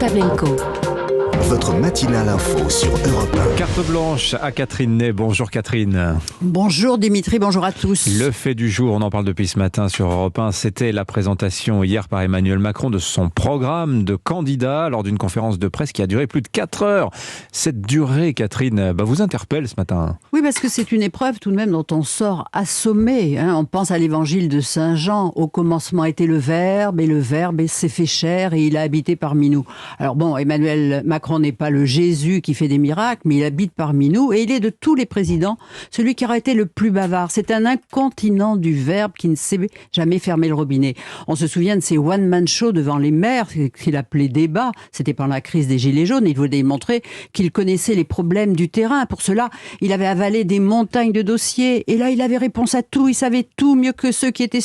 Pavlenko. Votre matinale info sur Europe 1. Carte blanche à Catherine Ney. Bonjour Catherine. Bonjour Dimitri, bonjour à tous. Le fait du jour, on en parle depuis ce matin sur Europe 1, c'était la présentation hier par Emmanuel Macron de son programme de candidat lors d'une conférence de presse qui a duré plus de 4 heures. Cette durée, Catherine, vous interpelle ce matin. Oui, parce que c'est une épreuve tout de même dont on sort assommé. On pense à l'évangile de Saint Jean. Au commencement était le Verbe, et le Verbe s'est fait chair et il a habité parmi nous. Alors bon, Emmanuel Macron n'est pas le Jésus qui fait des miracles, mais il habite parmi nous et il est de tous les présidents celui qui aura été le plus bavard. C'est un incontinent du Verbe qui ne sait jamais fermer le robinet. On se souvient de ces one-man shows devant les maires qu'il appelait débat. C'était pendant la crise des Gilets jaunes. Il voulait montrer qu'il connaissait les problèmes du terrain. Pour cela, il avait avalé des montagnes de dossiers et là, il avait réponse à tout. Il savait tout mieux que ceux qui étaient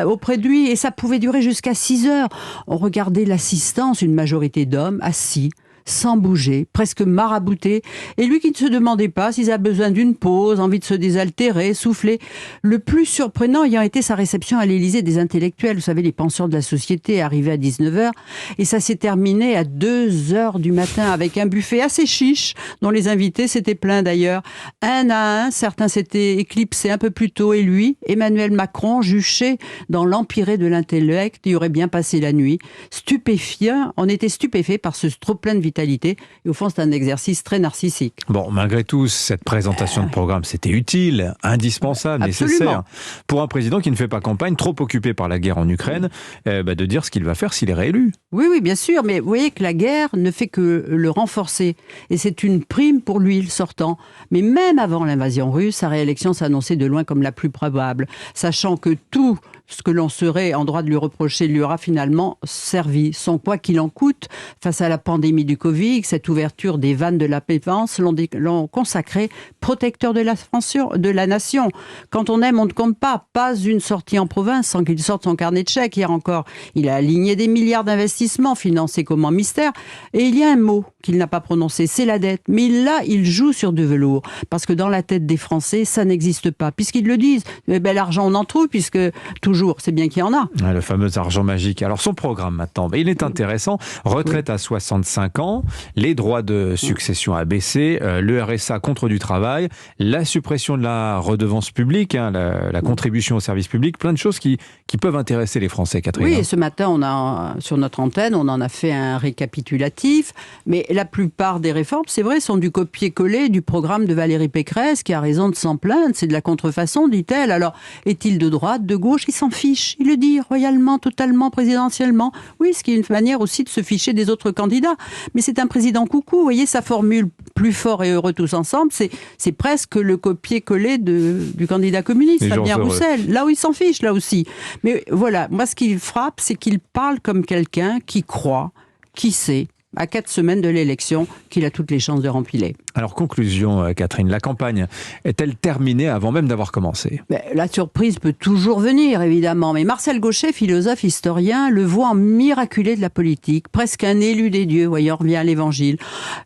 auprès de lui et ça pouvait durer jusqu'à 6 heures. On regardait l'assistance, une majorité d'hommes assis, sans bouger, presque marabouté, et lui qui ne se demandait pas s'il a besoin d'une pause, envie de se désaltérer, souffler. Le plus surprenant ayant été sa réception à l'Élysée des intellectuels. Vous savez, les penseurs de la société arrivaient à 19h, et ça s'est terminé à 2h du matin avec un buffet assez chiche, dont les invités s'étaient plaints d'ailleurs. Un à un, certains s'étaient éclipsés un peu plus tôt, et lui, Emmanuel Macron, juché dans l'empyrée de l'intellect, y aurait bien passé la nuit. Stupéfiant, on était stupéfait par ce trop-plein de vitalité. Et au fond, c'est un exercice très narcissique. Bon, malgré tout, cette présentation de programme, c'était utile, indispensable, nécessaire. Pour un président qui ne fait pas campagne, trop occupé par la guerre en Ukraine, de dire ce qu'il va faire s'il est réélu. Oui, bien sûr, mais vous voyez que la guerre ne fait que le renforcer. Et c'est une prime pour lui, le sortant. Mais même avant l'invasion russe, sa réélection s'annonçait de loin comme la plus probable, sachant que tout ce que l'on serait en droit de lui reprocher lui aura finalement servi. Son quoi qu'il en coûte, face à la pandémie du Covid, cette ouverture des vannes de la défense l'ont consacré protecteur de la nation. Quand on aime, on ne compte pas. Pas une sortie en province sans qu'il sorte son carnet de chèques. Hier encore, il a aligné des milliards d'investissements financés comme en mystère. Et il y a un mot qu'il n'a pas prononcé, c'est la dette. Mais là, il joue sur du velours. Parce que dans la tête des Français, ça n'existe pas. Puisqu'ils le disent, l'argent, on en trouve, puisque toujours, c'est bien qu'il y en a. Le fameux argent magique. Alors son programme maintenant, il est intéressant. Retraite à 65 ans, les droits de succession à baisser, le RSA contre du travail, la suppression de la redevance publique, la contribution au service public, plein de choses qui peuvent intéresser les Français, Catherine. Oui, et ce matin, sur notre antenne, on en a fait un récapitulatif, mais la plupart des réformes, c'est vrai, sont du copier-coller du programme de Valérie Pécresse, qui a raison de s'en plaindre, c'est de la contrefaçon, dit-elle. Alors, est-il de droite, de gauche? Il s'en fiche, il le dit royalement, totalement, présidentiellement. Oui, ce qui est une manière aussi de se ficher des autres candidats. Mais c'est un président coucou, vous voyez, sa formule plus fort et heureux tous ensemble, c'est presque le copier-coller du candidat communiste, Fabien Roussel. Là où il s'en fiche, là aussi. Mais voilà, moi ce qui frappe, c'est qu'il parle comme quelqu'un qui croit, qui sait, à 4 semaines de l'élection, qu'il a toutes les chances de rempiler. Alors, conclusion, Catherine, la campagne est-elle terminée avant même d'avoir commencé ? La surprise peut toujours venir, évidemment. Mais Marcel Gauchet, philosophe, historien, le voit en miraculé de la politique, presque un élu des dieux, voyez, on revient à l'évangile.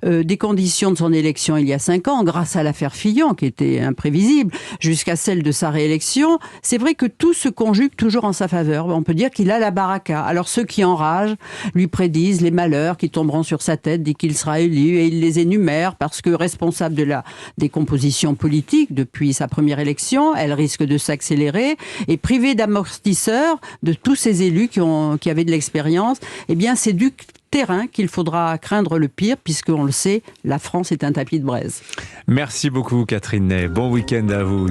Des conditions de son élection il y a 5 ans, grâce à l'affaire Fillon, qui était imprévisible, jusqu'à celle de sa réélection, c'est vrai que tout se conjugue toujours en sa faveur. On peut dire qu'il a la baraka. Alors, ceux qui enragent lui prédisent les malheurs qui tomberont sur sa tête dès qu'il sera élu, et il les énumère parce que responsable de la décomposition politique depuis sa première élection, elle risque de s'accélérer et privé d'amortisseurs de tous ces élus qui avaient de l'expérience. Eh bien, c'est du terrain qu'il faudra craindre le pire, puisqu'on le sait, la France est un tapis de braise. Merci beaucoup, Catherine Ney. Bon week-end à vous.